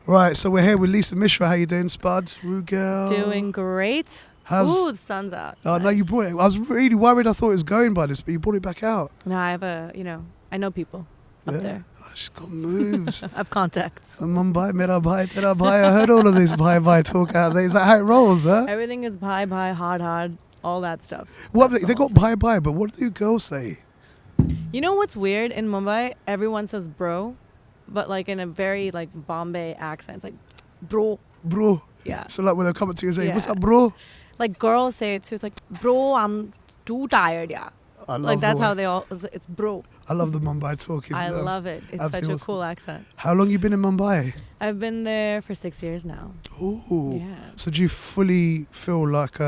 Right, so we're here with Lisa Mishra. How you doing, Spud? Rugel? Doing great. Ooh, the sun's out. Oh, Nice. no, you brought it. I was really worried. I thought it was going by this, but you brought it back out. No, I have I know people up there. Oh, she's got moves. I have contacts. Mumbai, mera bhai, tera bhai. I heard all of this bye talk out there. Is that how it rolls, huh? Everything is bye, hard, all that stuff. What they got bye, but what do girls say? You know what's weird? In Mumbai, everyone says bro, but like in a very like Bombay accent. It's like bro. Bro. Yeah. So like when they come up to you and say, Yeah. what's up, bro? Like girls say it too. It's like bro, I'm too tired, yeah. I love Like that's how they all, it's bro. I love the Mumbai talk. I love it. It's such a cool accent. How long you been in Mumbai? I've been there for 6 years now. Ooh. Yeah. So do you fully feel like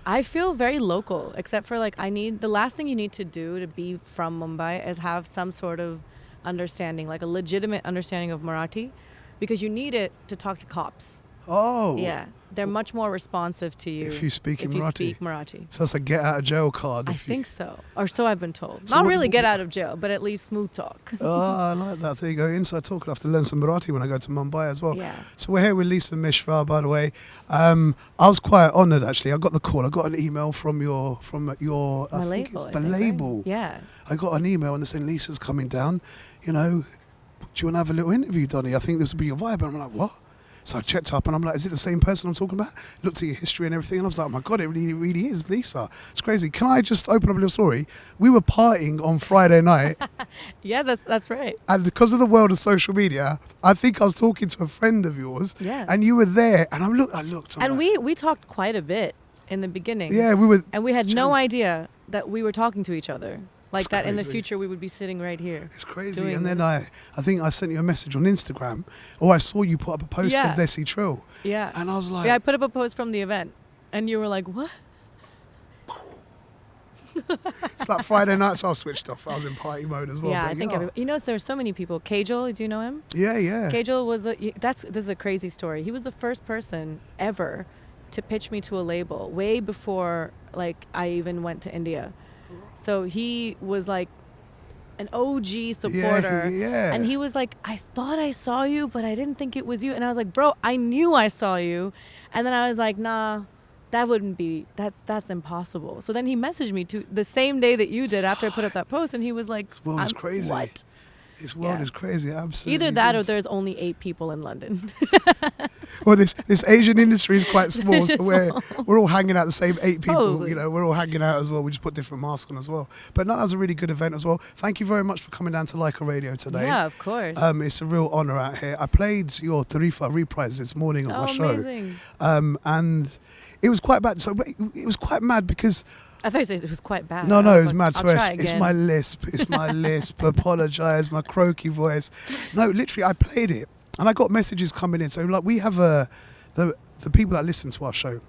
I feel very local, except for like the last thing you need to do to be from Mumbai is have some sort of understanding, like a legitimate understanding of Marathi, because you need it to talk to cops. Oh. Yeah. They're much more responsive to you if you speak in Marathi. If you speak Marathi. So that's a get out of jail card. I think so. Or so I've been told. So Not really get out of jail, but at least smooth talk. Oh, I like that. There you go. Inside talk. I'll have to learn some Marathi when I go to Mumbai as well. Yeah. So we're here with Lisa Mishra, by the way. I was quite honoured, actually. I got the call. I got an email from your My label. label. Yeah. I got an email and they're saying, Lisa's coming down. You know, do you want to have a little interview, Doni? I think this would be your vibe. And I'm like, what? So I checked up and I'm like, is it the same person I'm talking about? Looked at your history and everything and I was like, oh my God, it really is Lisa. It's crazy. Can I just open up a little story? We were partying on Friday night. Yeah, that's right. And because of the world of social media, I think I was talking to a friend of yours. Yeah. And you were there and I looked. And like, we talked quite a bit in the beginning. Yeah, we were. And we had no idea that we were talking to each other. Like It's that in the crazy. future we would be sitting right here. It's crazy. doing And then this. I think I sent you a message on Instagram or I saw you put up a post Yeah. of Desi Trill. Yeah. And I was like. Yeah, I put up a post from the event and you were like, what? It's like Friday night, so I was switched off. I was in party mode as well. Yeah, but I think there's so many people. Kajol, do you know him? Yeah. Kajol was this is a crazy story. He was the first person ever to pitch me to a label way before like I even went to India. So he was like an OG supporter. Yeah. And he was like, I thought I saw you, but I didn't think it was you. And I was like, bro, I knew I saw you. And then I was like, nah, that's impossible. So then he messaged me the same day that you did after I put up that post. And he was like, This world is crazy. What? This world is crazy, absolutely. Either that or there's only 8 people in London. Well, this Asian industry is quite small, so we're all hanging out the same 8 people. Totally. You know, we're all hanging out as well. We just put different masks on as well. But no, that was a really good event as well. Thank you very much for coming down to Lyca Radio today. Yeah, of course. It's a real honour out here. I played your Tareefan reprise this morning on my show. Amazing. And it was quite bad. So it was quite mad because. I thought you said it was quite bad. No, it was like, mad. I'll Swear, try it's again. my lisp. It's my lisp. Apologise, my croaky voice. No, literally, I played it, and I got messages coming in. So like, we have the people that listen to our show.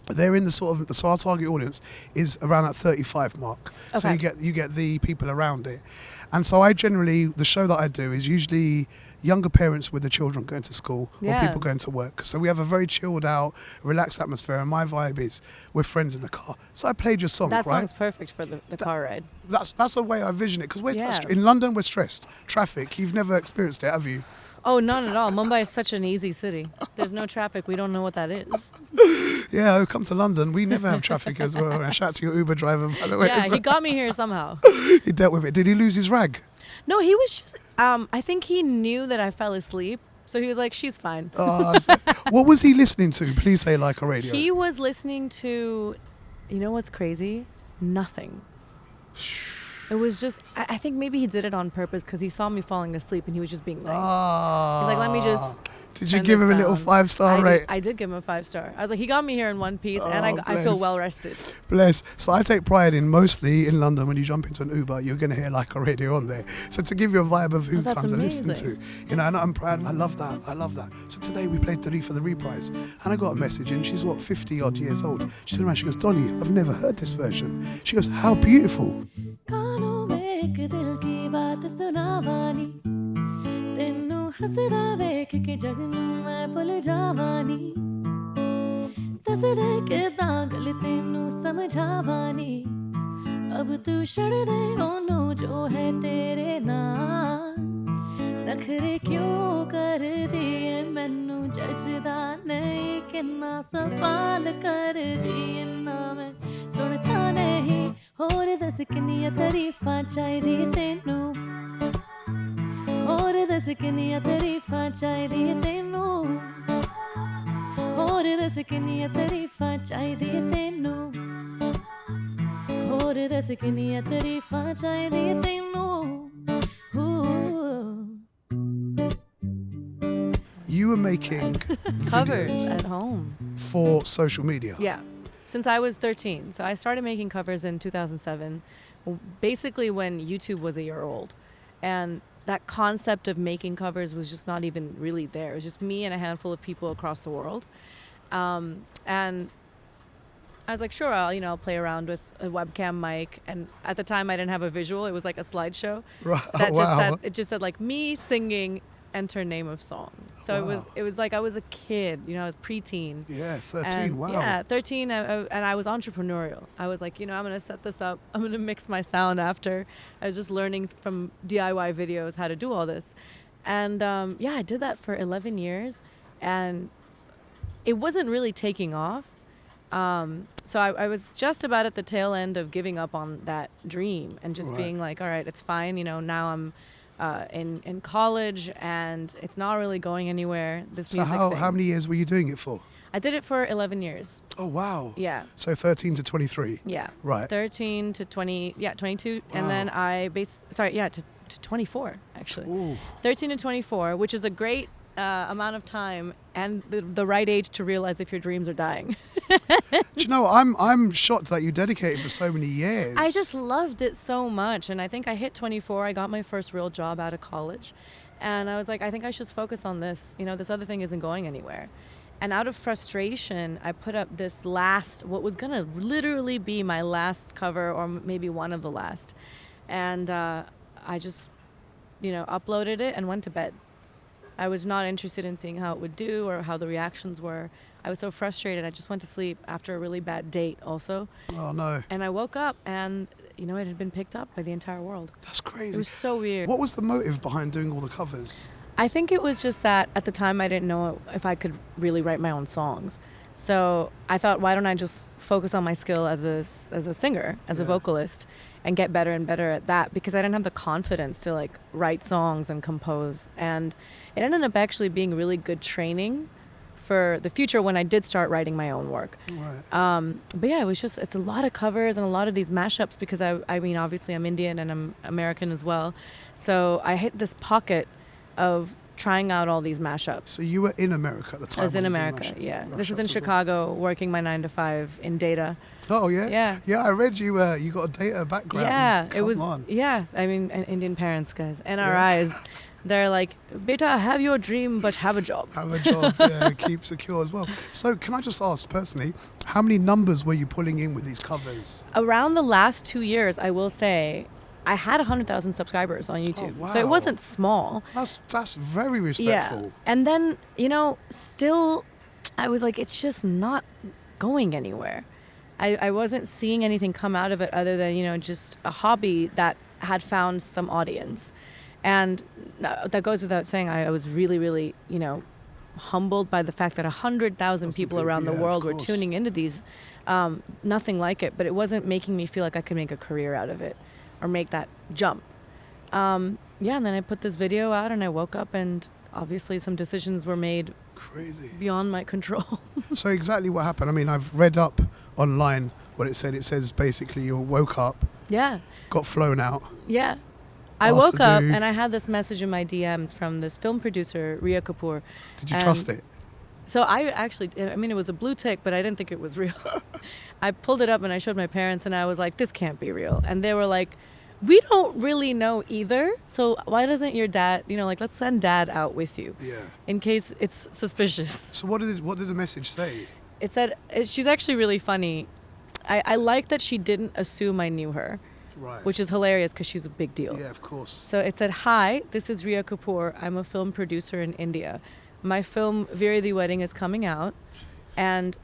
They're in the sort of so our target audience is around that 35 mark. Okay. So you get the people around it, and so I generally the show that I do is usually younger parents with the children going to school or Yeah. people going to work. So we have a very chilled out, relaxed atmosphere, and my vibe is we're friends in the car. So I played your song, That right? song's perfect for the car ride. That's the way I vision it because we're Yeah. in London. We're stressed. Traffic. You've never experienced it, have you? Oh, not at all. Mumbai is such an easy city. There's no traffic. We don't know what that is. Yeah, I come to London. We never have traffic as well. And shout out to your Uber driver, by the way. Yeah, as well. he got me here somehow. He dealt with it. Did he lose his rag? No, he was just, I think he knew that I fell asleep. So he was like, she's fine. What was he listening to? Please say like a radio. He was listening to, you know what's crazy? Nothing. It was just, I think maybe he did it on purpose because he saw me falling asleep and he was just being nice. He's like, let me just. Did you turn give this him a little down. 5-star rate? I did give him a 5-star. I was like, he got me here in one piece and I feel bless. well rested. Bless. So I take pride in mostly in London when you jump into an Uber, you're going to hear like a radio on there. So to give you a vibe of who Oh, that's comes and listen to, amazing. you know, and I'm proud. I love that. So today we played Tareefan the reprise, and I got a message, and she's 50 odd years old. She turned around, she goes, Doni, I've never heard this version. She goes, how beautiful. कानों में एक दिल की बात सुनावानी तेनू हसदा वेख के जगनू मैं भुल जावानी दस दे के दागल तेनू समझावानी अब तू छड़ दे ओनू जो है तेरे नाल नखरे क्यों कर दिए मैं किन्ना सवाल कर दी इन्ना मैं सुनता नहीं होर दस किन्नियां तारीफां चाहिदी तेनू होर दस किन्नियां तारीफां चाहिदी तेनू होर दस किन्नियां तारीफां चाहिदी तेनू होर दस किन्नियां तारीफां चाहिदी तेनू You were making Covers videos at home. for social media. Yeah, since I was 13. So I started making covers in 2007, basically when YouTube was a year old. And that concept of making covers was just not even really there. It was just me and a handful of people across the world. And I was like, sure, I'll play around with a webcam mic. And at the time I didn't have a visual. It was like a slideshow. Right. That Wow. it just said like me singing, enter name of song. So Wow. it was like I was a kid, I was preteen. Yeah, 13. And, Wow. Yeah, 13, and I was entrepreneurial. I was like, I'm going to set this up. I'm going to mix my sound after. I was just learning from DIY videos how to do all this. And I did that for 11 years. And it wasn't really taking off. So I was just about at the tail end of giving up on that dream and just being like, all right, it's fine. Now I'm in college and it's not really going anywhere. This So music thing. how many years were you doing it for? I did it for 11 years. Oh, wow. Yeah. So 13 to 23. Yeah. Right. 13 to 20, 22. Wow. And then to 24, actually. Ooh. 13 to 24, which is a great amount of time and the right age to realize if your dreams are dying. Do you know, I'm shocked that you dedicated for so many years. I just loved it so much. And I think I hit 24. I got my first real job out of college. And I was like, I think I should focus on this. This other thing isn't going anywhere. And out of frustration, I put up this what was going to literally be my last cover or maybe one of the last. And I just, uploaded it and went to bed. I was not interested in seeing how it would do or how the reactions were. I was so frustrated. I just went to sleep after a really bad date also. Oh, no. And I woke up and, it had been picked up by the entire world. That's crazy. It was so weird. What was the motive behind doing all the covers? I think it was just that at the time I didn't know if I could really write my own songs. So I thought, why don't I just focus on my skill as a singer, as a vocalist, and get better and better at that, because I didn't have the confidence to write songs and compose. And it ended up actually being really good training for the future when I did start writing my own work. Right. But yeah, it's a lot of covers and a lot of these mashups because I mean, obviously I'm Indian and I'm American as well. So I hit this pocket of trying out all these mashups. So you were in America at the time? I was in America, yeah. This is in Chicago, working my 9 to 5 in data. Oh, yeah? Yeah. Yeah, I read you got a data background. Yeah, it was, on. yeah. I mean, Indian parents, guys, NRIs. They're like, beta, have your dream, but have a job. Have a job, yeah, keep secure as well. So can I just ask personally, how many numbers were you pulling in with these covers? Around the last 2 years, I will say, I had 100,000 subscribers on YouTube. Oh, wow. So it wasn't small. That's very respectful. Yeah. And then, still, I was like, it's just not going anywhere. I wasn't seeing anything come out of it other than, just a hobby that had found some audience. And that goes without saying, I was really, really, humbled by the fact that 100,000 people around the world were tuning into these. Nothing like it, but it wasn't making me feel like I could make a career out of it or make that jump. And then I put this video out and I woke up and obviously some decisions were made Crazy. Beyond my control. So exactly what happened. I mean, I've read up online what it said. It says basically you woke up, got flown out. Yeah. I woke up and I had this message in my DMs from this film producer, Rhea Kapoor. Did you trust it? So I mean, it was a blue tick, but I didn't think it was real. I pulled it up and I showed my parents and I was like, this can't be real. And they were like, we don't really know either. So why doesn't your dad, let's send dad out with you. Yeah. In case it's suspicious. So what did the message say? It said, she's actually really funny. I like that she didn't assume I knew her. Right. Which is hilarious because she's a big deal. Yeah, of course. So it said, hi, this is Rhea Kapoor. I'm a film producer in India. My film, Veere Di Wedding, is coming out. And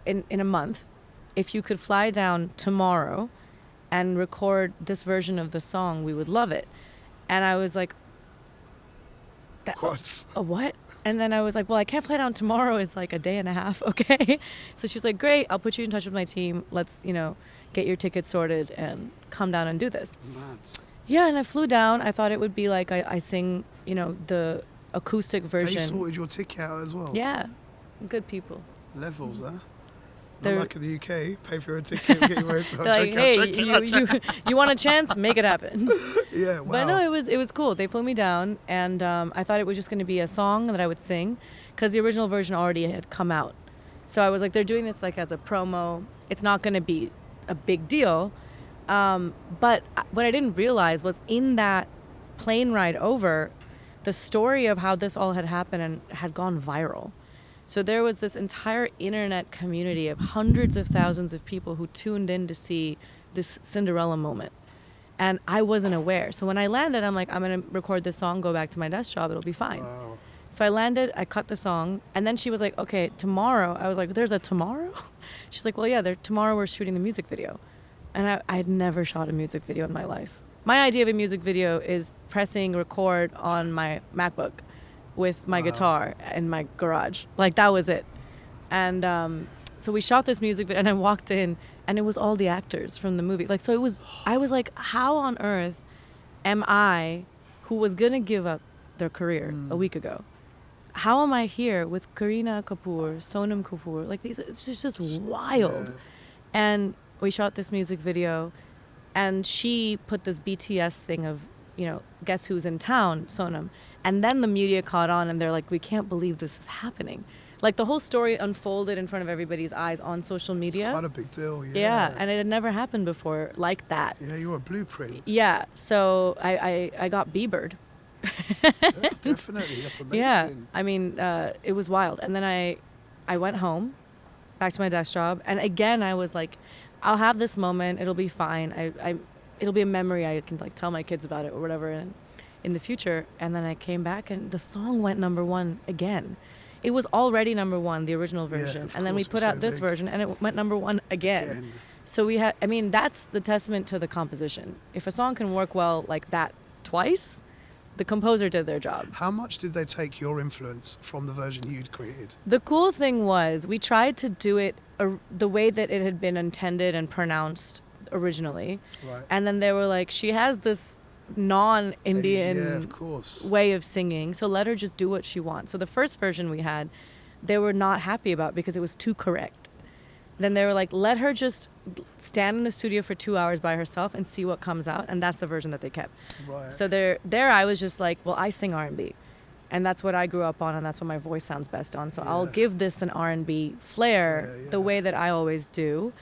in a month, if you could fly down tomorrow and record this version of the song, we would love it. And I was like, What? A what? And then I was like, well, I can't fly down tomorrow. It's like a day and a half, okay? So she's like, great, I'll put you in touch with my team. Let's, get your tickets sorted and come down and do this. Mad. Yeah, and I flew down. I thought it would be like I sing, the acoustic version. They sorted your ticket out as well? Yeah, good people. Levels, huh? They're- Not like in the UK, pay for a ticket, get your hotel. They're like, hey, you want a chance? Make it happen. Yeah, wow. But no, it was cool. They flew me down, and I thought it was just going to be a song that I would sing, because the original version already had come out. So I was like, they're doing this like as a promo. It's not going to be a big deal. But what I didn't realize was in that plane ride over, the story of how this all had happened and had gone viral. So there was this entire internet community of hundreds of thousands of people who tuned in to see this Cinderella moment. And I wasn't aware. So when I landed, I'm like, I'm going to record this song, go back to my desk job, it'll be fine. Wow. So I landed, I cut the song, and then she was like, okay, tomorrow. I was like, there's a tomorrow? She's like, well, yeah, tomorrow we're shooting the music video. And I had never shot a music video in my life. My idea of a music video is pressing record on my MacBook with my guitar in my garage. Like, that was it. And so we shot this music video, and I walked in, and it was all the actors from the movie. Like, so I was like, how on earth am I, who was going to give up their career a week ago, how am I here with Kareena Kapoor, Sonam Kapoor? Like, it's just wild. Yeah. And we shot this music video, and she put this BTS thing of, guess who's in town, Sonam. And then the media caught on, and they're like, we can't believe this is happening. Like, the whole story unfolded in front of everybody's eyes on social media. It's quite a big deal, yeah. Yeah, and it had never happened before like that. Yeah, you're a blueprint. Yeah, so I got Biebered. Yeah, definitely, that's amazing. Yeah, I mean, it was wild. And then I went home, back to my desk job, and again I was like, I'll have this moment, it'll be fine. It'll be a memory, I can like tell my kids about it or whatever in the future. And then I came back, and the song went #1 again. It was already #1, the original version, of and then we course, put it was out so this big. version, and it went #1 again. So that's the testament to the composition. If a song can work well like that twice, the composer did their job. How much did they take your influence from the version you'd created? The cool thing was we tried to do it the way that it had been intended and pronounced originally. Right. And then they were like, she has this non-Indian Yeah, of course. way of singing, so let her just do what she wants. So the first version we had, they were not happy about because it was too correct. Then they were like, let her just stand in the studio for 2 hours by herself and see what comes out, and that's the version that they kept. Right. So there I was just like, well, I sing R&B, and that's what I grew up on, and that's what my voice sounds best on. So I'll give this an R&B flair the way that I always do,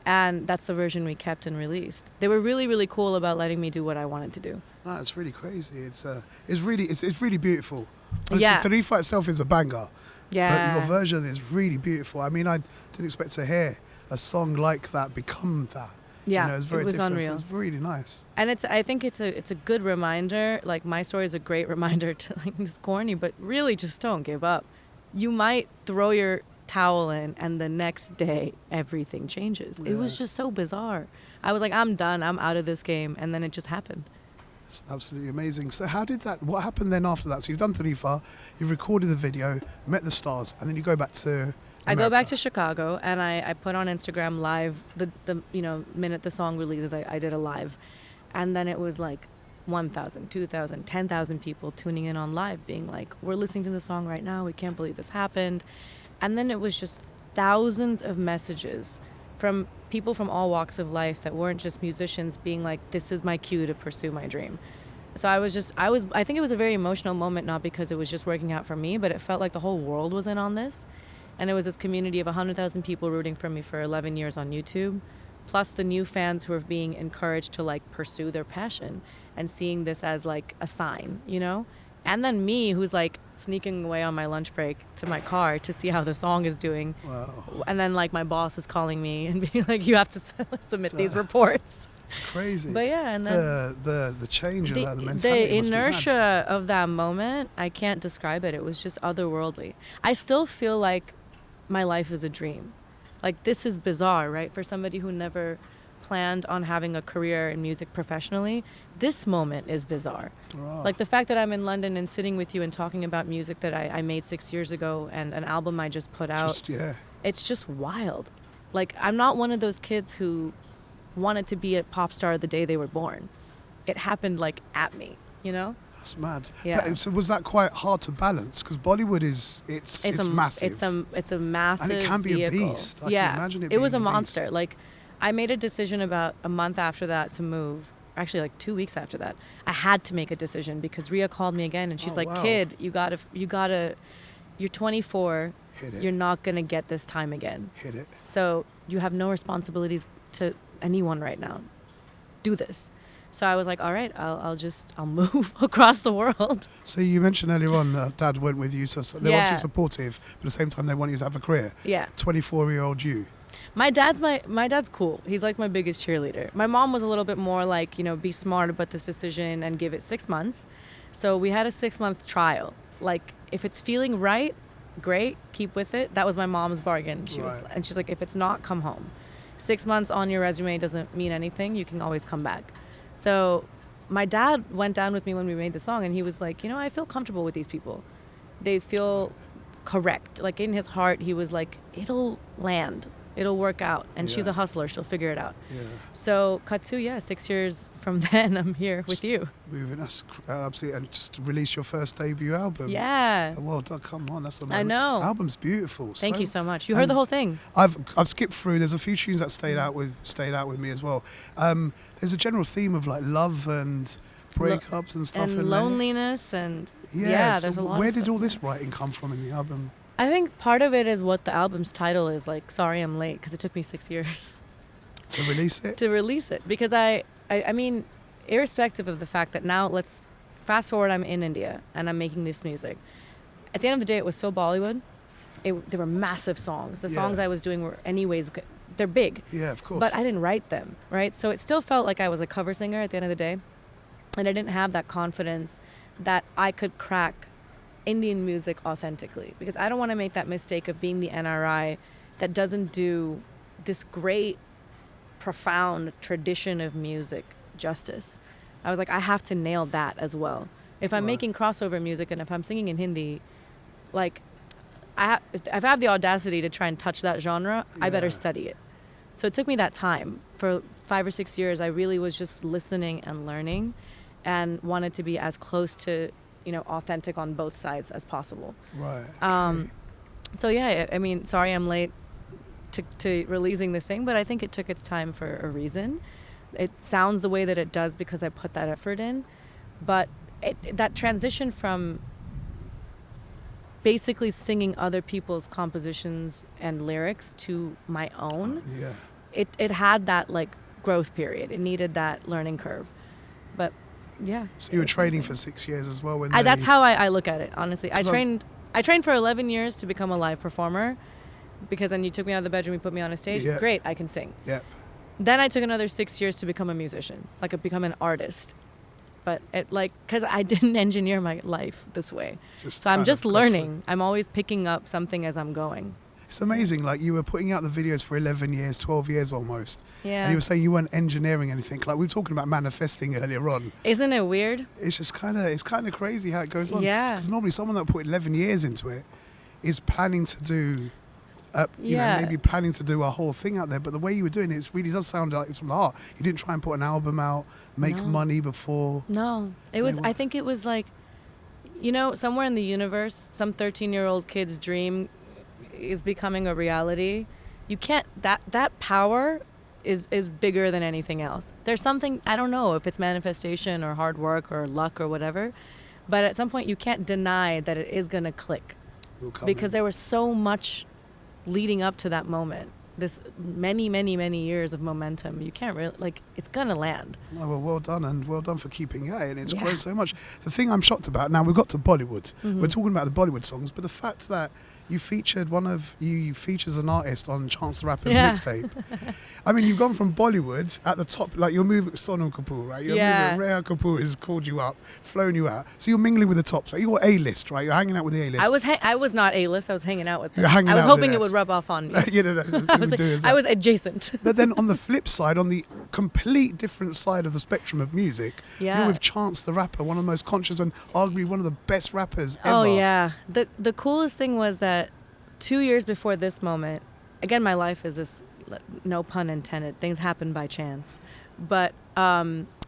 and that's the version we kept and released. They were really, really cool about letting me do what I wanted to do. No, it's really crazy. It's really beautiful. Honestly, Yeah. Tareefan itself is a banger. Yeah. But your version is really beautiful. I mean, I didn't expect to hear a song like that become that. Yeah, it's very it was different. unreal. So it's really nice. And I think it's a good reminder. Like, my story is a great reminder to, like, this corny, but really just don't give up. You might throw your towel in, and the next day everything changes. It was just so bizarre. I was like, I'm done. I'm out of this game, and then it just happened. It's absolutely amazing. So what happened then after that? So you've done Tareefan, you've recorded the video, met the stars, and then you go back to America. I go back to Chicago, and I put on Instagram live the minute the song releases, I did a live. And then it was like 1,000, 2,000, 10,000 people tuning in on live, being like, we're listening to the song right now, we can't believe this happened. And then it was just thousands of messages from people from all walks of life that weren't just musicians, being like, this is my cue to pursue my dream. So I think it was a very emotional moment, not because it was just working out for me, but it felt like the whole world was in on this. And it was this community of 100,000 people rooting for me for 11 years on YouTube, plus the new fans who are being encouraged to like pursue their passion and seeing this as like a sign, And then me, who's like sneaking away on my lunch break to my car to see how the song is doing. Wow. And then like my boss is calling me and being like, you have to submit these reports. It's crazy. But yeah, and then the change of that, the mentality. the must be mad. inertia of that moment, I can't describe it. It was just otherworldly. I still feel like my life is a dream. Like, this is bizarre, right? For somebody who never planned on having a career in music professionally, this moment is bizarre. Right. Like the fact that I'm in London and sitting with you and talking about music that I made 6 years ago and an album I just put out. It's just wild. Like, I'm not one of those kids who wanted to be a pop star the day they were born. It happened like at me, you know? That's mad. Yeah. But, so was that quite hard to balance? Because Bollywood it's massive. It's a massive and it can be vehicle. a beast. I can imagine it being was a beast. monster. Like, I made a decision about a month after that to move. Actually, like 2 weeks after that, I had to make a decision because Rhea called me again and she's like, wow. "Kid, you gotta, you're 24. Hit it. You're not gonna get this time again. Hit it. So you have no responsibilities to anyone right now. Do this." So I was like, all right, I'll move across the world. So you mentioned earlier on Dad went with you, so they want you supportive, but at the same time they want you to have a career. Yeah. 24-year-old you. My dad's cool. He's like my biggest cheerleader. My mom was a little bit more like, you know, be smart about this decision and give it 6 months. So we had a 6-month trial. Like, if it's feeling right, great, keep with it. That was my mom's bargain. She's like, if it's not, come home. 6 months on your resume doesn't mean anything. You can always come back. So my dad went down with me when we made the song, and he was like, you know, I feel comfortable with these people. They feel correct. Like, in his heart, he was like, it'll land. It'll work out. And she's a hustler. She'll figure it out. Yeah. So cut to, 6 years from then, I'm here with you. Moving us, absolutely. And just release your first debut album. Yeah. Well done, come on. That's I know. Album's beautiful. Thank you so much. You heard the whole thing. I've skipped through. There's a few tunes that stayed out with me as well. There's a general theme of like love and breakups and stuff. And loneliness and so there's a lot where of did stuff. all this writing come from in the album? I think part of it is what the album's title is, like, Sorry I'm Late, because it took me 6 years. To release it? To release it. Because I mean, irrespective of the fact that now, let's fast forward, I'm in India and I'm making this music. At the end of the day, it was so Bollywood. They were massive songs. The songs I was doing were anyways, they're big. Yeah, of course. But I didn't write them, right? So it still felt like I was a cover singer at the end of the day. And I didn't have that confidence that I could crack Indian music authentically, because I don't want to make that mistake of being the NRI that doesn't do this great, profound tradition of music justice. I was like, I have to nail that as well. If I'm making crossover music and if I'm singing in Hindi, like, if I have the audacity to try and touch that genre, I better study it. So it took me that time. For 5 or 6 years, I really was just listening and learning and wanted to be as close to, you know, authentic on both sides as possible. Right. Okay. So I mean, sorry I'm late to releasing the thing, but I think it took its time for a reason. It sounds the way that it does because I put that effort in, but that transition from basically singing other people's compositions and lyrics to my own, it had that like growth period. It needed that learning curve, but yeah. So you were training for 6 years as well. That's how I look at it, honestly. I trained for 11 years to become a live performer, because then you took me out of the bedroom, you put me on a stage. Yeah. Great, I can sing. Yeah. Then I took another 6 years to become a musician, become an artist. But because I didn't engineer my life this way. So I'm just learning. I'm always picking up something as I'm going. It's amazing. Like, you were putting out the videos for 11 years, 12 years almost. Yeah. And you were saying you weren't engineering anything. Like, we were talking about manifesting earlier on. Isn't it weird? It's just kind of crazy how it goes on. Yeah. Because normally someone that put 11 years into it is planning to do, maybe planning to do a whole thing out there. But the way you were doing it really does sound like it's from the heart. You didn't try and put an album out, make money before. No. I think it was like, somewhere in the universe, some 13-year-old kid's dream is becoming a reality. You can't, that power is bigger than anything else. There's something, I don't know if it's manifestation or hard work or luck or whatever, but at some point you can't deny that it is going to click, because there was so much leading up to that moment. This many, many, many years of momentum. You can't really, it's going to land. Oh, well done, and well done for keeping at it. And it's grown so much. The thing I'm shocked about, now we've got to Bollywood. Mm-hmm. We're talking about the Bollywood songs, but the fact that you featured you featured as an artist on Chance the Rapper's mixtape. I mean, you've gone from Bollywood at the top, like you're moving Sonal Kapoor, right? You're moving, Rhea Kapoor has called you up, flown you out. So you're mingling with the tops, right? You're A-list, right? You're hanging out with the A-list. I was not A-list, I was hanging out with them. I was hoping it would rub off on me. Maybe is I that. was adjacent. But then on the flip side, on the complete different side of the spectrum of music, Yeah. you're with Chance the Rapper, one of the most conscious and arguably one of the best rappers ever. Oh yeah. The coolest thing was that 2 years before this moment, again, my life is this, no pun intended, things happen by chance. But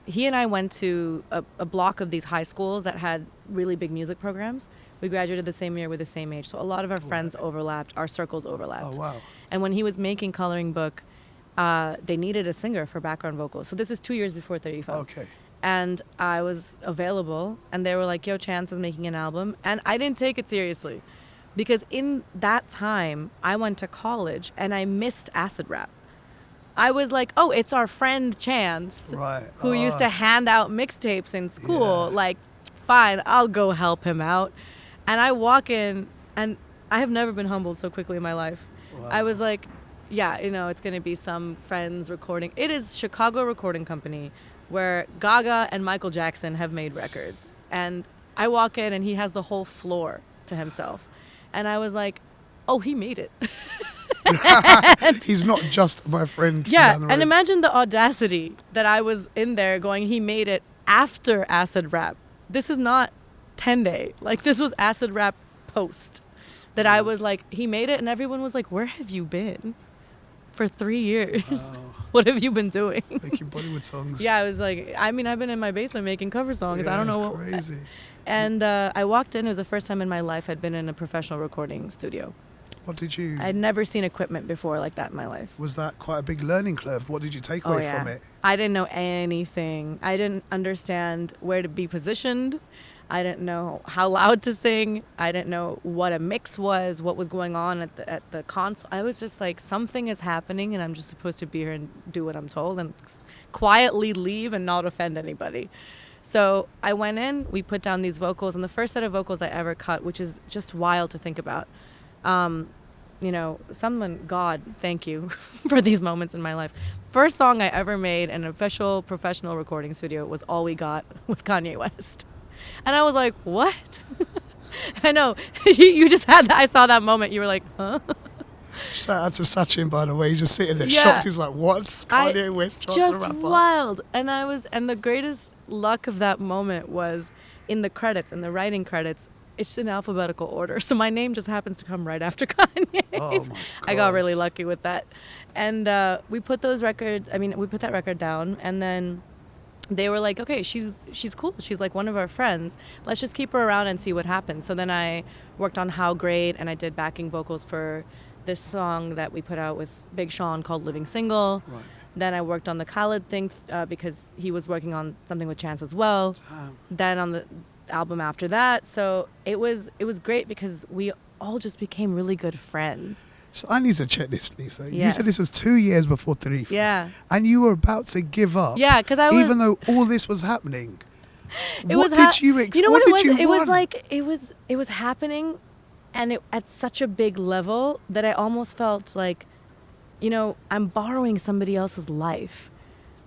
he and I went to a block of these high schools that had really big music programs. We graduated the same year with the same age. So a lot of our friends overlapped, our circles overlapped. Oh, wow. And when he was making Coloring Book, they needed a singer for background vocals. So this is 2 years before Tareefan. Okay. And I was available, and they were like, yo, Chance is making an album. And I didn't take it seriously because in that time, I went to college and I missed acid rap. I was like, oh, it's our friend Chance, Right. who used to hand out mixtapes in school. Yeah. Like, fine, I'll go help him out. And I walk in, and I have never been humbled so quickly in my life. Wow. I was like, yeah, it's going to be some friends recording. It is Chicago Recording Company, where Gaga and Michael Jackson have made records. And I walk in, and he has the whole floor to himself. And I was like, oh, he made it. He's not just my friend. Yeah, down the and road. imagine the audacity that I was in there going, he made it after acid rap. This is not 10 Day. Like, this was acid rap post. That I was like, he made it, and everyone was like, where have you been for 3 years? Wow. What have you been doing? Making Bollywood songs. Yeah, I was like, I've been in my basement making cover songs. Yeah, I don't it's know. crazy. And I walked in. It was the first time in my life I'd been in a professional recording studio. What did you... I'd never seen equipment before like that in my life. Was that quite a big learning curve? What did you take away from it? I didn't know anything. I didn't understand where to be positioned. I didn't know how loud to sing. I didn't know what a mix was, what was going on at the console. I was just like, something is happening, and I'm just supposed to be here and do what I'm told and quietly leave and not offend anybody. So I went in, we put down these vocals, and the first set of vocals I ever cut, which is just wild to think about. God, thank you for these moments in my life. First song I ever made in an official professional recording studio was All We Got with Kanye West. And I was like, what? I know. You just had that. I saw that moment. You were like, huh? Shout out to Sachin, by the way. He's just sitting there Yeah. shocked. He's like, what? Kanye West, Chance the Just Rapper. wild. And the greatest luck of that moment was in the credits, in the writing credits, it's in alphabetical order. So my name just happens to come right after Kanye's. Oh my I got really gosh. lucky with that. And we put that record down, and then they were like, okay, she's cool. She's like one of our friends. Let's just keep her around and see what happens. So then I worked on How Great, and I did backing vocals for this song that we put out with Big Sean called Living Single. Right. Then I worked on the Khaled thing because he was working on something with Chance as well. Damn. Then on the album after that. So it was great because we all just became really good friends. So I need to check this, Lisa. You Yes. said this was 2 years before Tareefan. Yeah. And you were about to give up. Yeah, because I was... Even though all this was happening. It What was did you expect? You know what what it was? did you It was want? like it was happening, and it at such a big level that I almost felt like, I'm borrowing somebody else's life.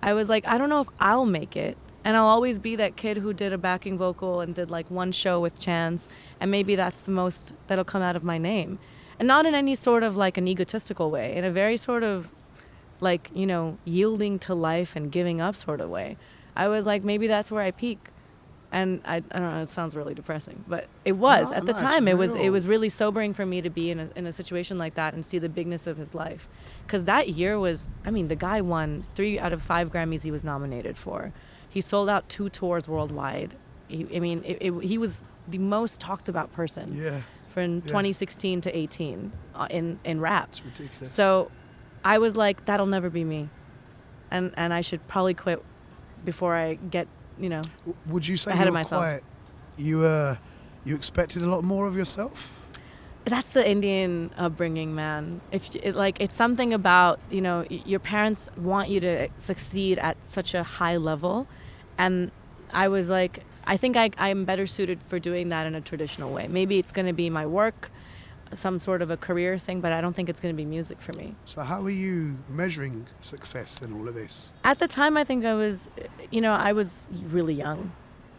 I was like, I don't know if I'll make it, and I'll always be that kid who did a backing vocal and did like one show with Chance, and maybe that's the most that'll come out of my name, and not in any sort of like an egotistical way, in a very sort of like yielding to life and giving up sort of way. I was like, maybe that's where I peak. And I don't know, it sounds really depressing, but it was. No, at the it's time, it was real. really sobering for me to be in a situation like that and see the bigness of his life. Because that year was, the guy won 3 out of 5 Grammys he was nominated for. He sold out 2 tours worldwide. He was the most talked about person Yeah. from 2016 to 18 in rap. It's ridiculous. So I was like, that'll never be me. And I should probably quit before I get, Would you say ahead you of were myself. quite... You expected a lot more of yourself? That's the Indian upbringing, man. It's something about, your parents want you to succeed at such a high level. And I was like, I think I'm better suited for doing that in a traditional way. Maybe it's going to be my work, some sort of a career thing, but I don't think it's going to be music for me. So how are you measuring success in all of this? At the time, I think I was really young.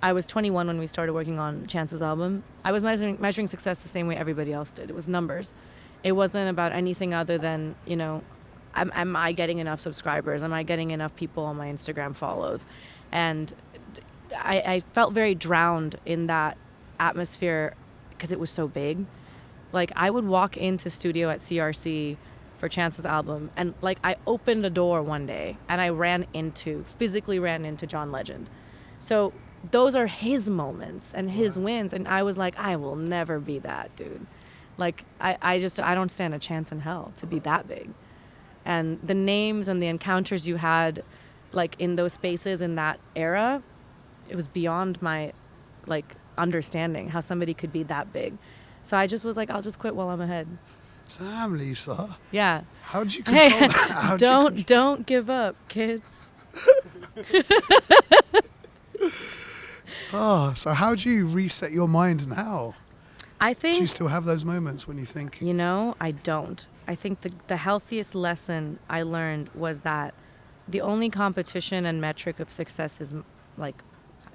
I was 21 when we started working on Chance's album. I was measuring success the same way everybody else did. It was numbers. It wasn't about anything other than, am I getting enough subscribers? Am I getting enough people on my Instagram follows? And I felt very drowned in that atmosphere because it was so big. Like, I would walk into studio at CRC for Chance's album, and like, I opened a door one day and I physically ran into John Legend. So those are his moments and his wins, and I was like, I will never be that, dude. Like, I don't stand a chance in hell to be that big. And the names and the encounters you had, like, in those spaces in that era, it was beyond my, like, understanding how somebody could be that big. So I just was like, I'll just quit while I'm ahead. Damn, Lisa. Yeah. How did you control that? Don't give up, kids. Oh, so how do you reset your mind now? I think... Do you still have those moments when you think... You know, I don't. I think the healthiest lesson I learned was that the only competition and metric of success is, like,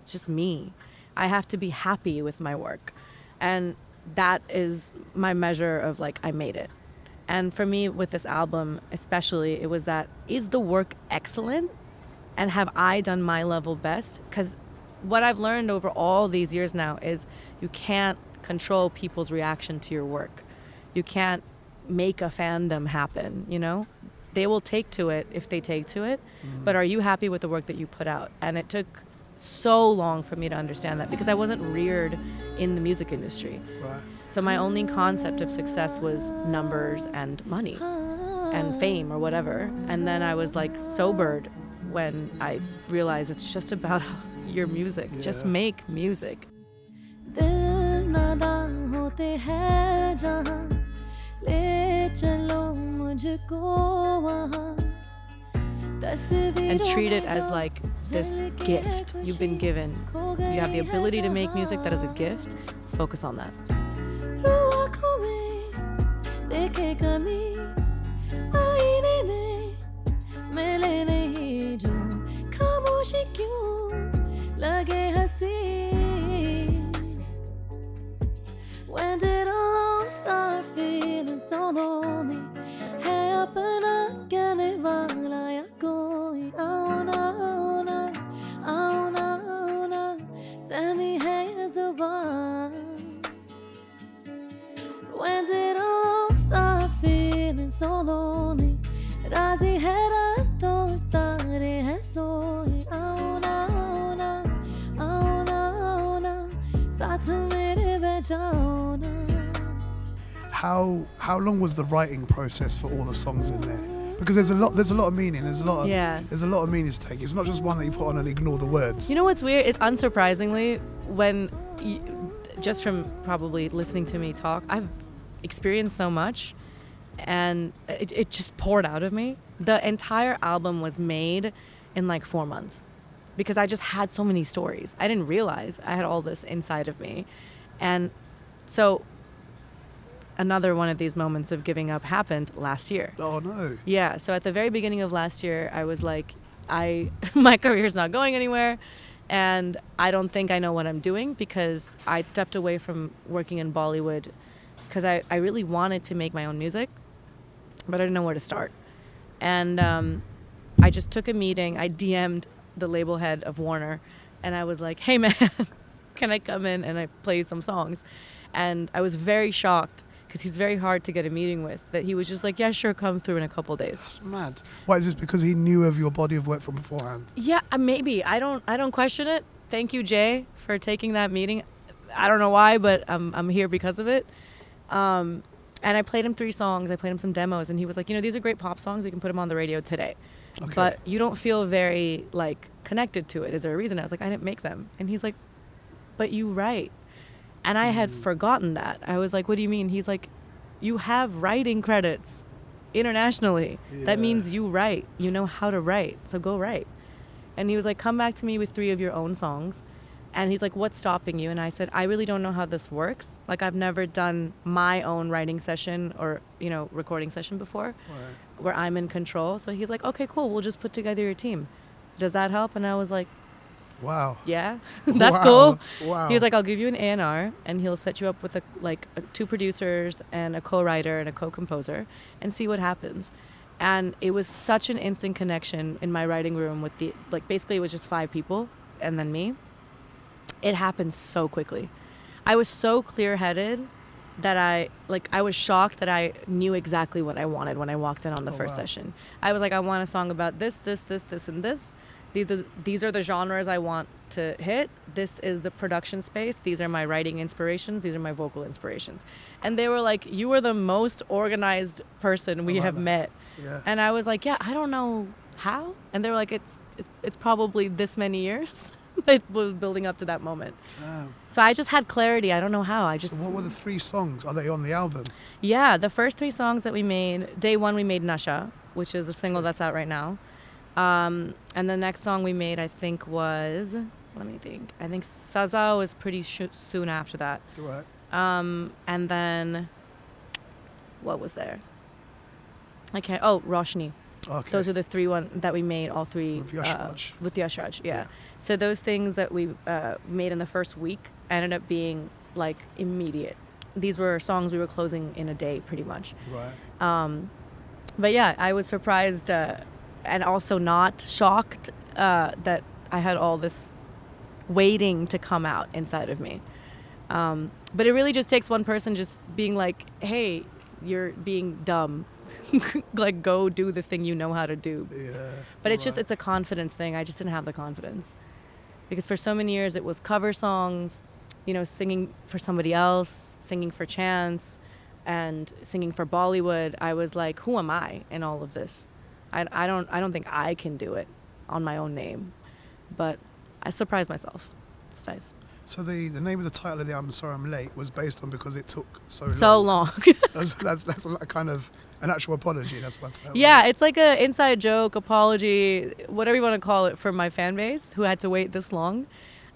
just me. I have to be happy with my work. And that is my measure of, like, I made it. And for me, with this album especially, it was that, is the work excellent? And have I done my level best? Because what I've learned over all these years now is you can't control people's reaction to your work. You can't make a fandom happen, you know? They will take to it if they take to it, but are you happy with the work that you put out? And it took so long for me to understand that because I wasn't reared in the music industry. Right. So my only concept of success was numbers and money and fame or whatever. And then I was like sobered when I realized it's just about your music. Yeah. Just make music. And treat it as like this gift you've been given. You have the ability to make music. That is a gift. Focus on that. When did all start feeling so lonely? Hai apna kehne wala ya koi aao na, aao na, sehmi hai ye zubaan. When did all start feeling so lonely? Razi hai raat aur taare hai soye. Aao na, aao na, saath mere beh jao na. How long was the writing process for all the songs in there? Because there's a lot of meaning. There's a lot of meanings to take. It's not just one that you put on and ignore the words. You know what's weird? It's unsurprisingly, when just from probably listening to me talk, I've experienced so much, and it just poured out of me. The entire album was made in like 4 months because I just had so many stories. I didn't realize I had all this inside of me, and so another one of these moments of giving up happened last year. Oh no. Yeah, so at the very beginning of last year, I was like, my career's not going anywhere, and I don't think I know what I'm doing because I'd stepped away from working in Bollywood because I really wanted to make my own music, but I didn't know where to start. And I just took a meeting. I DM'd the label head of Warner, and I was like, hey man, can I come in and I play some songs? And I was very shocked because he's very hard to get a meeting with, that he was just like, yeah, sure, come through in a couple days. That's mad. Why, is this because he knew of your body of work from beforehand? Yeah, maybe. I don't question it. Thank you, Jay, for taking that meeting. I don't know why, but I'm here because of it. And I played him 3 songs. I played him some demos, and he was like, you know, these are great pop songs. We can put them on the radio today. Okay. But you don't feel very, like, connected to it. Is there a reason? I was like, I didn't make them. And he's like, but you write. And I had forgotten that. I was like, what do you mean? He's like, you have writing credits internationally. Yeah. That means you write. You know how to write. So go write. And he was like, come back to me with 3 of your own songs. And he's like, what's stopping you? And I said, I really don't know how this works. Like, I've never done my own writing session or, you know, recording session before, where I'm in control. So he's like, okay, cool. We'll just put together your team. Does that help? And I was like, wow. Yeah, that's cool. Wow. He was like, I'll give you an A&R, and he'll set you up with 2 producers and a co-writer and a co-composer and see what happens. And it was such an instant connection in my writing room with the, like, basically it was just 5 people and then me. It happened so quickly. I was so clear-headed that I was shocked that I knew exactly what I wanted when I walked in on the first session. I was like, I want a song about this, this, this, this, and this. These are the genres I want to hit. This is the production space. These are my writing inspirations. These are my vocal inspirations. And they were like, you are the most organized person we have met. Yeah. And I was like, yeah, I don't know how. And they were like, it's probably this many years. It was building up to that moment. Damn. So I just had clarity. I don't know how. So what were the 3 songs? Are they on the album? Yeah, the first 3 songs that we made, day 1 we made Nasha, which is the single that's out right now. And the next song we made, I think, was, let me think. I think Saza was pretty soon after that. Right. And then, what was there? Roshni. Okay. Those are the 3 that we made, all 3. With Yashraj. With Yashraj, yeah. So those things that we made in the first week ended up being, like, immediate. These were songs we were closing in a day, pretty much. Right. But yeah, I was surprised and also not shocked that I had all this waiting to come out inside of me. But it really just takes one person just being like, hey, you're being dumb. Like, go do the thing you know how to do. Yeah. But it's just, it's a confidence thing. I just didn't have the confidence. Because for so many years it was cover songs, you know, singing for somebody else, singing for chance, and singing for Bollywood. I was like, who am I in all of this? I don't think I can do it on my own name. But I surprised myself. It's nice. So the name of the title of the album, Sorry I'm Late, was based on because it took so long. So long. that's a kind of an actual apology. That's what I Yeah, it's like a inside joke, apology, whatever you want to call it, for my fan base who had to wait this long.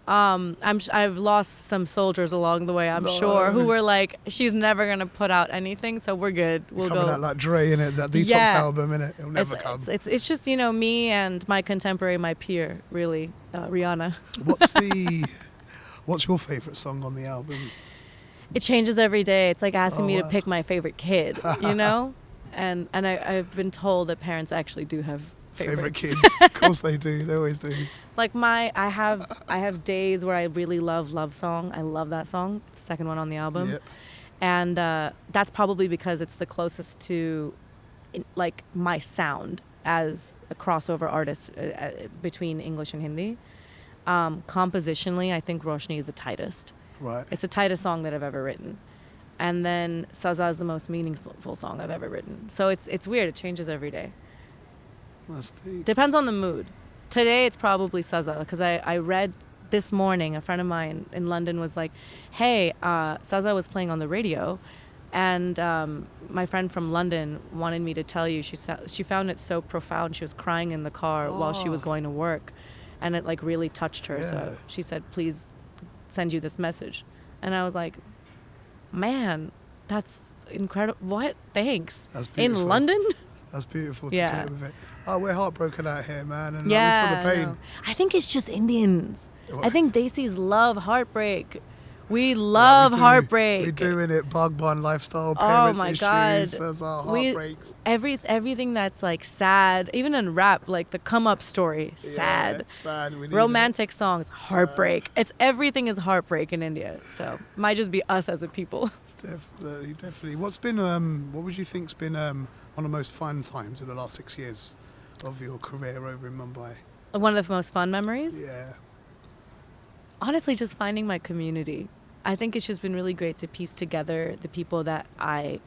I've lost some soldiers along the way, I'm sure, who were like, she's never gonna put out anything, so we're good. We'll coming go. out like Dre in it, that Detox album in it. It'll never come. It's just, you know, me and my contemporary, my peer, really, Rihanna. What's your favorite song on the album? It changes every day. It's like asking me to pick my favorite kid, you know? And I've been told that parents actually do have Favorite favorites. kids. Of course they do. They always do. Like I have days where I really love Love Song. I love that song. It's the second one on the album. Yep. And that's probably because it's the closest to like my sound as a crossover artist between English and Hindi. Compositionally, I think Roshni is the tightest. Right. It's the tightest song that I've ever written. And then Saza is the most meaningful song I've ever written. So it's weird. It changes every day. That's deep. Depends on the mood. Today it's probably Saza, because I read this morning, a friend of mine in London was like, hey, Saza was playing on the radio, and my friend from London wanted me to tell you she found it so profound. She was crying in the car while she was going to work, and it like really touched her. Yeah. So she said, please send you this message. And I was like, man, that's incredible. What? Thanks. That's beautiful. In London? That's beautiful to Yeah. connect with it. Oh, we're heartbroken out here, man, and Yeah, we feel the I pain. know. I think it's just Indians. Well, I think Desis love heartbreak. We yeah, love we do. heartbreak. We're doing it. Bug bun lifestyle, parents my issues, God. as our heartbreaks. Everything that's like sad, even in rap, like the come up story, sad. Yeah, sad. We need Romantic songs, heartbreak. It's everything is heartbreak in India. So might just be us as a people. it. Definitely. What's been? What would you think's been one of the most fun times in the last 6 years of your career over in Mumbai? One of the most fun memories. Yeah. Honestly, just finding my community. I think it's just been really great to piece together the people that I,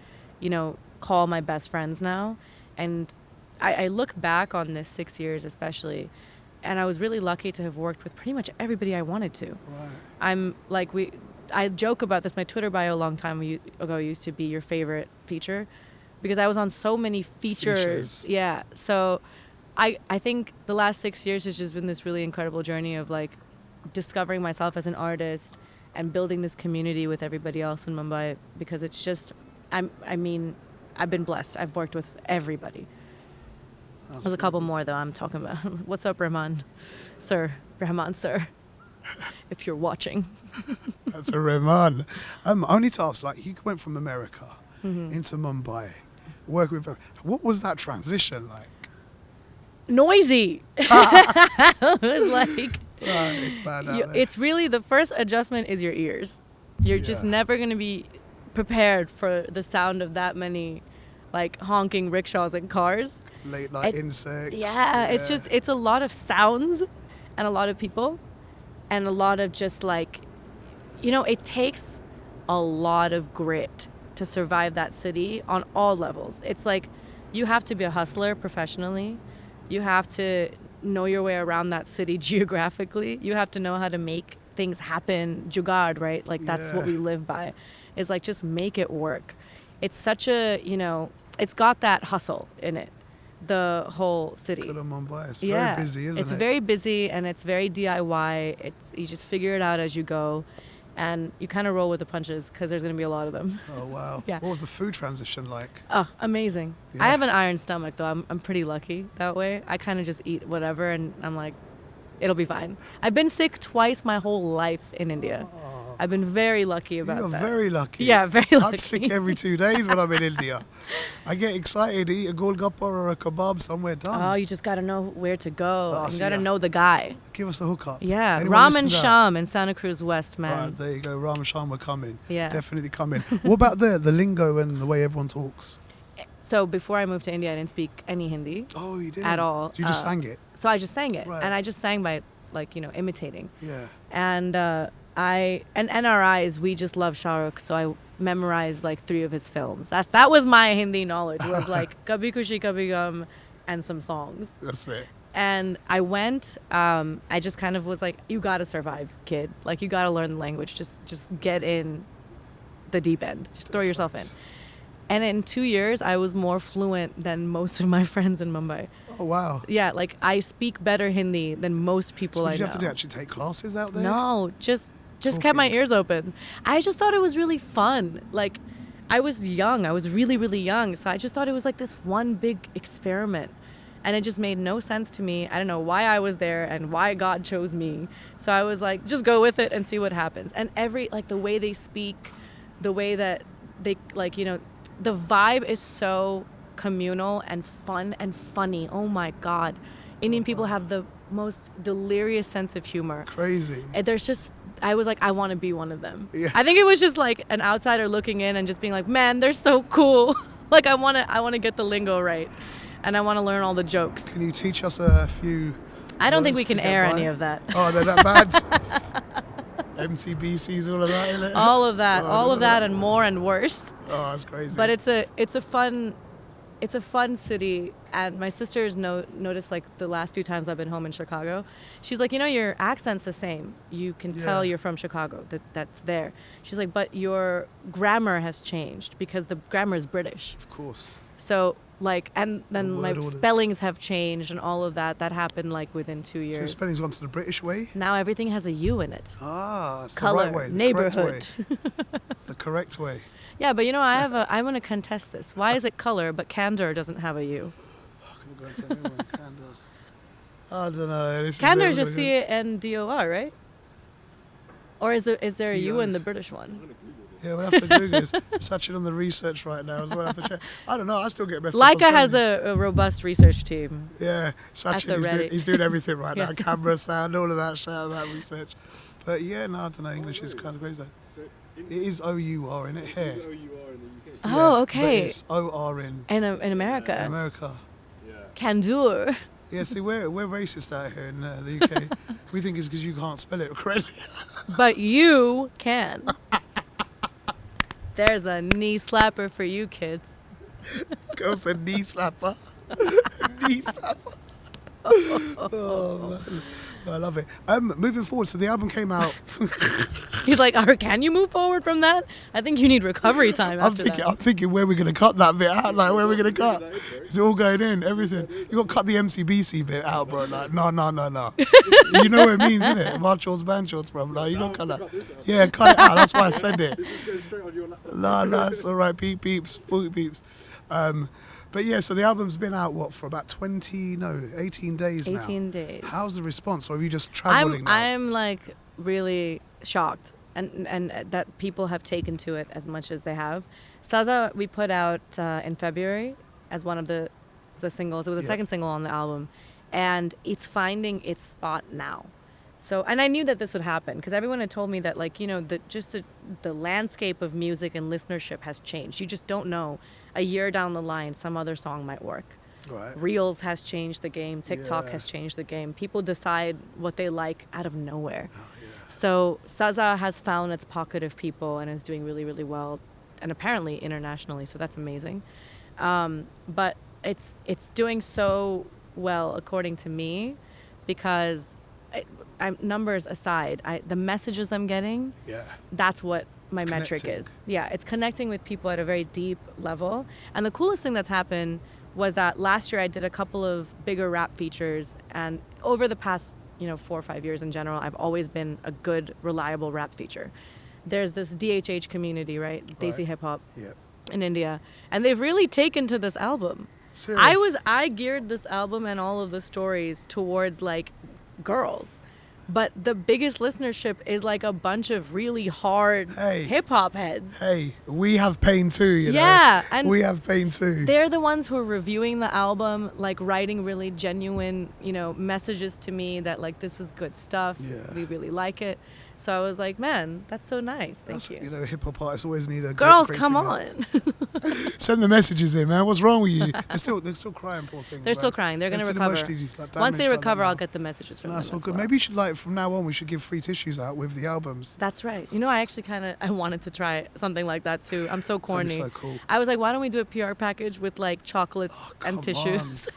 call my best friends now. And I look back on this 6 years especially, and I was really lucky to have worked with pretty much everybody I wanted to. Right. I joke about this. My Twitter bio a long time ago used to be your favorite feature, because I was on so many features. Yeah. So I think the last 6 years has just been this really incredible journey of like discovering myself as an artist and building this community with everybody else in Mumbai, because it's just, I've been blessed. I've worked with everybody. There's a couple more though I'm talking about. What's up, Rahman? Sir, if you're watching. That's a Rahman. I need to ask, like, you went from America into Mumbai. working with them. What was that transition like? Noisy. It was like, It's bad out there. it's really, the first adjustment is your ears. You're just Yeah. never going to be prepared for the sound of that many like honking rickshaws and cars. Late night It- insects. Yeah, it's a lot of sounds and a lot of people and a lot of just like, it takes a lot of grit to survive that city on all levels. It's like you have to be a hustler professionally. You have to know your way around that city geographically. You have to know how to make things happen. Jugaad, right? Like that's what Yeah. we live by. Is like just make it work. It's such a, it's got that hustle in it. The whole city. Good on Mumbai. It's Yeah, very busy, isn't it? it's very busy and it's very DIY. You just figure it out as you go, and you kind of roll with the punches because there's going to be a lot of them. Oh, wow. Yeah. What was the food transition like? Oh, amazing! Yeah. I have an iron stomach though. I'm pretty lucky that way. I kind of just eat whatever, and I'm like, it'll be fine. I've been sick twice my whole life in India. I've been very lucky about You're that. very lucky. Yeah, very lucky. I'm sick every 2 days when I'm in India. I get excited to eat a golgappa or a kebab somewhere done. Oh, you just got to know where to go. Oh, You so got to yeah. know the guy. Give us a hookup. Yeah, Anyone Ramen listen to that? Sham in Santa Cruz West, man. Right, there you go. Ram Sham, we're coming. Yeah. Definitely coming. What about the lingo and the way everyone talks? So before I moved to India, I didn't speak any Hindi Oh, you didn't? at all. You just sang it? So I just sang it, Right. and I just sang by imitating. Yeah. And and NRIs, we just love Shah Rukh, so I memorized like 3 of his films. That was my Hindi knowledge, was like Kabhi Khushi Kabhi Gum and some songs. That's it. And I went, I just kind of was like, you gotta survive, kid. Like you gotta learn the language. Just get in the deep end. Just throw yourself in. And in 2 years, I was more fluent than most of my friends in Mumbai. Oh, wow. Yeah, like I speak better Hindi than most people So what I did you know. have to do? Actually take classes out there? No, just kept my Talking. ears open. I just thought it was really fun. Like I was young. I was really, really young. So I just thought it was like this one big experiment. And it just made no sense to me. I don't know why I was there and why God chose me. So I was like, just go with it and see what happens. And the way they speak, the way that they the vibe is so communal and fun and funny. Oh my God. Indian people have the most delirious sense of humor. Crazy. And I was like, I want to be one of them. Yeah. I think it was just like an outsider looking in and just being like, man, they're so cool. Like I want to get the lingo right. And I want to learn all the jokes. Can you teach us a few I don't think words we can to get air by? any of that. Oh, they're that bad? MCBCs, all of that, innit? All of that, Oh, all of no. that and more and worse. Oh, that's crazy. But it's a fun city, and my sisters noticed like the last few times I've been home in Chicago. She's like, your accent's the same. You can tell Yeah. you're from Chicago. That's there. She's like, but your grammar has changed because the grammar is British. Of course. So like, and then my word orders. spellings have changed and all of that. That happened like within 2 So your years. spelling's gone to the British way? Now everything has a U in it. Ah, it's Color, the right way. The neighborhood. Correct way. The correct way. Yeah, but I want to contest this. Why is it color, but candor doesn't have a U? I'm going to go into everyone. Candor. I don't know. Candor is just CANDOR, right? Or is there a U in D-O. the British one? Yeah, we'll have to Google this. Searching on the research right now as well. I have to check. I don't know. I still get messed up. Lyca on has something. a robust research team. Yeah, the Sachin, ready. he's doing everything right Yeah. now. Camera, sound, all of that shit, all that research. But yeah, no, I don't know. English is kind of crazy. It is O-U-R in it here. Oh, But okay. it's O-R in In America. America. Candour. Yeah, see, we're racist out here in the UK. We think it's because you can't spell it correctly. But you can. There's a knee slapper for you kids. Girl said knee slapper. Knee slapper. Oh, man. No, I love it. Moving forward, so the album came out. He's like, can you move forward from that? I think you need recovery time after that. I'm thinking where we're going to cut that bit out. Like, where we're going to cut. It's all going in, everything. You got to cut the MCBC bit out, bro. Like, no. You know what it means, innit? Marshall's Banshorts, bro. Like, you got to cut that. Yeah, cut it out. That's why I said it. No, it's all right. Peeps. But yeah, so the album's been out, for about 18 days now. 18 days. How's the response? Or are you just traveling now? I'm like really shocked and that people have taken to it as much as they have. Saza we put out in February as one of the singles. It was the Yeah. second single on the album, and it's finding its spot now. So, and I knew that this would happen because everyone had told me that, like, you know, the landscape of music and listenership has changed. You just don't know. A year down the line, some other song might work. Right. Reels has changed the game. TikTok Yeah. has changed the game. People decide what they like out of nowhere. Oh, yeah. So Saza has found its pocket of people and is doing really, really well, and apparently internationally. So that's amazing. But it's doing so well, according to me, because numbers aside, the messages I'm getting, Yeah. that's what my It's metric connecting. is. Yeah, it's connecting with people at a very deep level. And the coolest thing that's happened was that last year I did a couple of bigger rap features, and over the past 4 or 5 years in general, I've always been a good, reliable rap feature. There's this DHH community, right? Desi hip hop Yeah. in India, and they've really taken to this album. Serious? I geared this album and all of the stories towards like girls, but the biggest listenership is like a bunch of really hard Hey. hip hop heads. Hey, we have pain too, you know. Yeah, and we have pain too. they're the ones who are reviewing the album, like writing really genuine, messages to me that like this is good stuff. Yeah. We really like it. So I was like, man, that's so nice. Thank you. Hip hop artists always need a Girls, great come singer. on. Send the messages in, man. What's wrong with you? They're still crying, poor things. They're still crying. They're going to still recover. emotionally, like, Once they damaged by recover, that I'll now. get the messages from them. That's all as good. well. Maybe you should from now on we should give free tissues out with the albums. That's right. I actually I wanted to try something like that too. I'm so That'd be corny. so cool. I was like, why don't we do a PR package with like chocolates and come tissues? on.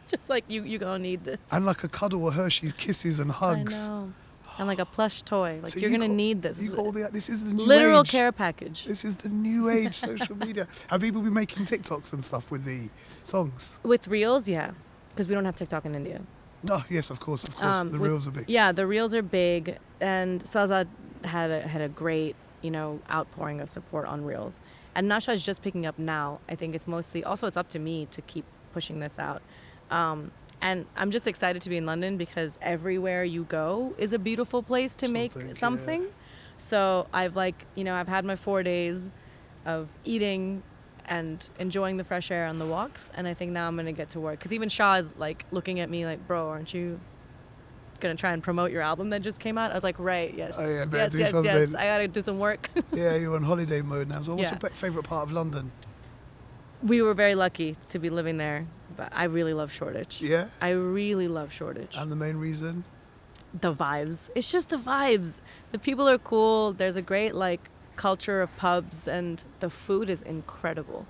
Just like you gonna need this. And like a cuddle with Hershey's kisses and hugs. I know. And like a plush toy. Like So you're you gonna got- need this. You got all the, this is the new Literal age. care package. This is the new age social media. Have people been making TikToks and stuff with the songs? With reels, yeah, because we don't have TikTok in India. Oh yes, of course. The with- reels are big. Yeah, the reels are big, and Saza had a great outpouring of support on reels, and Nasha is just picking up now. I think it's mostly also it's up to me to keep pushing this out. And I'm just excited to be in London because everywhere you go is a beautiful place to make Something, yeah. something. So I've I've had my 4 days of eating and enjoying the fresh air on the walks, and I think now I'm going to get to work. Because even Shah is like looking at me like, bro, aren't you going to try and promote your album that just came out? I was like, right, yes. Oh, yeah, better yes, do yes, yes. something. I got to do some work. Yeah, you're on holiday mode now as well. What's Yeah. your favourite part of London? We were very lucky to be living there, but I really love Shoreditch. Yeah? I really love Shoreditch. And the main reason? The vibes. It's just the vibes. The people are cool. There's a great culture of pubs, and the food is incredible.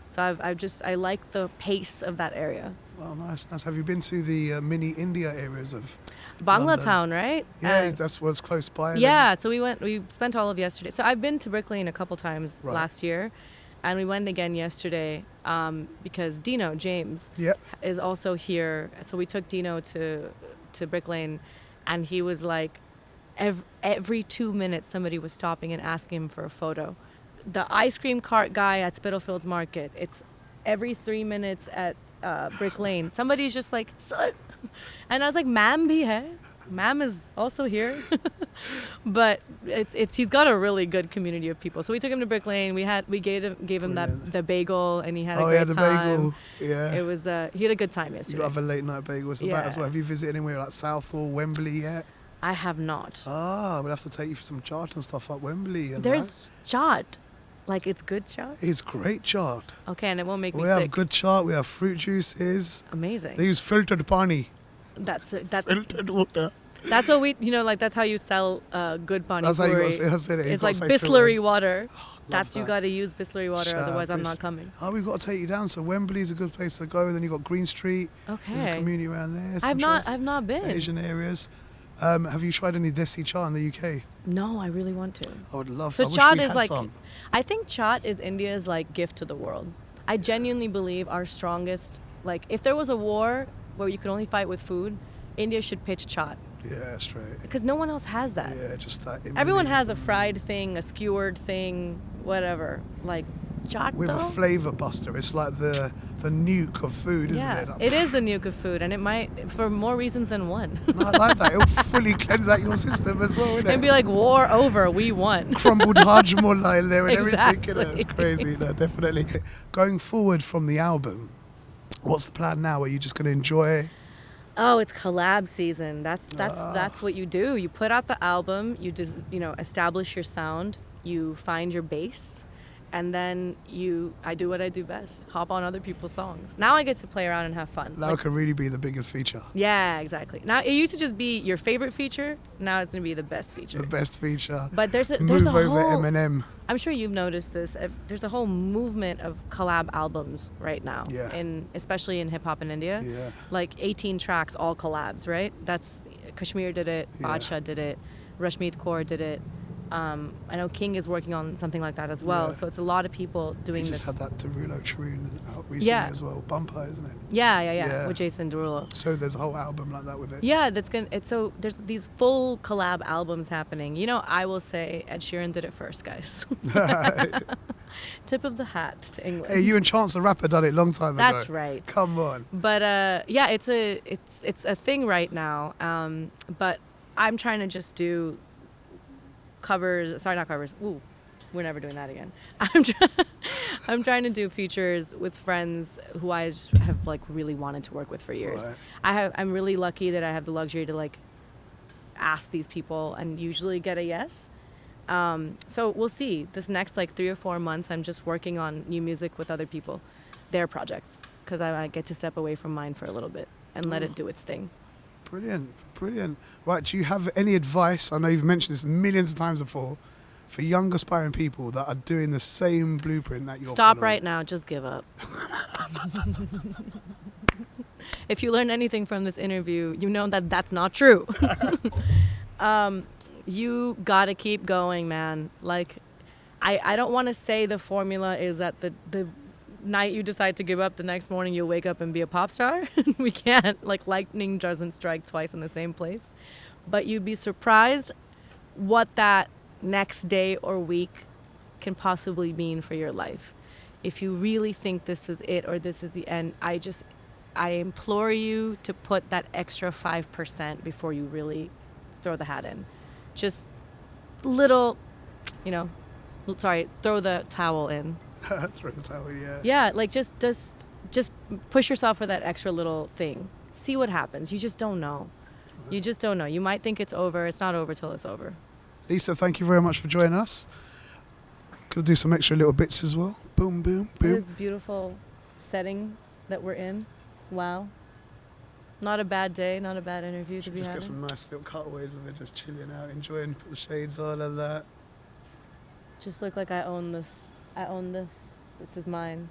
So I like the pace of that area. Oh, nice. Have you been to the mini India areas of Bangla London? Town, right? Yeah, that's what's close by. Yeah, so we spent all of yesterday. So I've been to Brick Lane a couple times Right. last year, and we went again yesterday because Dino, James, Yep. is also here. So we took Dino to Brick Lane, and he was like, every 2 minutes somebody was stopping and asking him for a photo. The ice cream cart guy at Spitalfields Market, it's every 3 minutes at Brick Lane. Somebody's just like, son. And I was like, ma'am bhi hai. Ma'am is also here. But he's got a really good community of people. So we took him to Brick Lane. We gave him Brilliant. the bagel, and he had a Oh, great yeah, the time. bagel. Yeah. It was he had a good time You yesterday. got to have a late night bagel. It's about as well. Yeah. Have you visited anywhere like Southall, Wembley yet? I have not. Ah, we'll have to take you for some chaat and stuff up Wembley. And There's chaat. Like it's good chaat. It's great chaat. Okay, and it won't make me We have sick. good chaat. We have fruit juices. Amazing. They use filtered pani. That's Filtered water. that's what we that's how you sell good pani That's how you puri. got to say it. It's You like gotta say Bisleri filtered. water. Love That's you that. got to use Bisleri water, Shout out otherwise I'm Bis- not coming. Oh, we've got to take you down. So Wembley's a good place to go. Then you've got Green Street. There's a Okay. community around there. some I've not been. Asian areas. Have you tried any desi chaat in the UK? No, I really want to. I would love. So I wish chaat we is had like, some. I think chaat is India's like gift to the world. I genuinely believe our strongest, like if there was a war where you could only fight with food, India should pitch chaat Yeah, straight. because no one else has that. Yeah, just that. Everyone immunity. has a fried thing, a skewered thing, whatever. Like chaat with a though. flavour buster. It's like the nuke of food, isn't Yeah, it? Like, it is the nuke of food, and it might for more reasons than one. I like that. It'll fully cleanse out your system as well, innit? And be like, war over, we won. Crumbled hajmola in there and everything. You know, Exactly. it's crazy. No, definitely. Going forward from the album, what's the plan now? Are you just going to enjoy? Oh, it's collab season. That's what you do. You put out the album. You just establish your sound. You find your bass, and then I do what I do best: hop on other people's songs. Now I get to play around and have fun. That could really be the biggest feature. Yeah, exactly. Now it used to just be your favorite feature. Now it's gonna be the best feature. The best feature. But there's a Move over whole, Eminem. I'm sure you've noticed this. There's a whole movement of collab albums right now, Yeah. especially in hip hop in India. Yeah. Like 18 tracks, all collabs, right? That's Kashmir did it, Yeah. Badshah did it, Rashmeet Kaur did it. I know King is working on something like that as well. Yeah. So it's a lot of people doing He this. just had that Derulo tune out recently Yeah. as well. Bumper, isn't it? Yeah, Yeah. with Jason Derulo. So there's a whole album like that with it. Yeah, so there's these full collab albums happening. I will say Ed Sheeran did it first, guys. Tip of the hat to England. Hey, you and Chance the Rapper done it long time ago. That's right. Come on. But yeah, it's a thing right now. But I'm trying to just do covers. Sorry, not covers. Ooh, we're never doing that again. I'm trying to do features with friends who I just have like really wanted to work with for years. Right. I'm really lucky that I have the luxury to like ask these people and usually get a yes. So we'll see. This next like 3 or 4 months, I'm just working on new music with other people, their projects, because I get to step away from mine for a little bit and let it do its thing. Brilliant, brilliant. Right, do you have any advice? I know you've mentioned this millions of times before, for young aspiring people that are doing the same blueprint that you're Stop following? right now. Just give up. If you learn anything from this interview, you know that that's not true. You gotta keep going, man. Like, I don't want to say the formula is that the night you decide to give up, the next morning you'll wake up and be a pop star. We can't. Like, lightning doesn't strike twice in the same place. But you'd be surprised what that next day or week can possibly mean for your life. If you really think this is it or this is the end, I implore you to put that extra 5% before you really throw the hat in. Just little, throw the towel in. Throw the towel, yeah. Yeah, like just push yourself for that extra little thing. See what happens. You just don't know. You just don't know. You might think it's over. It's not over till it's over. Lisa, thank you very much for joining us. Could do some extra little bits as well. Boom, boom, boom. This beautiful setting that we're in. Wow. Not a bad day, not a bad interview to be Just having. get some nice little cutaways of it, just chilling out, enjoying, put the shades on and that. Just look like I own this. I own this. This is mine.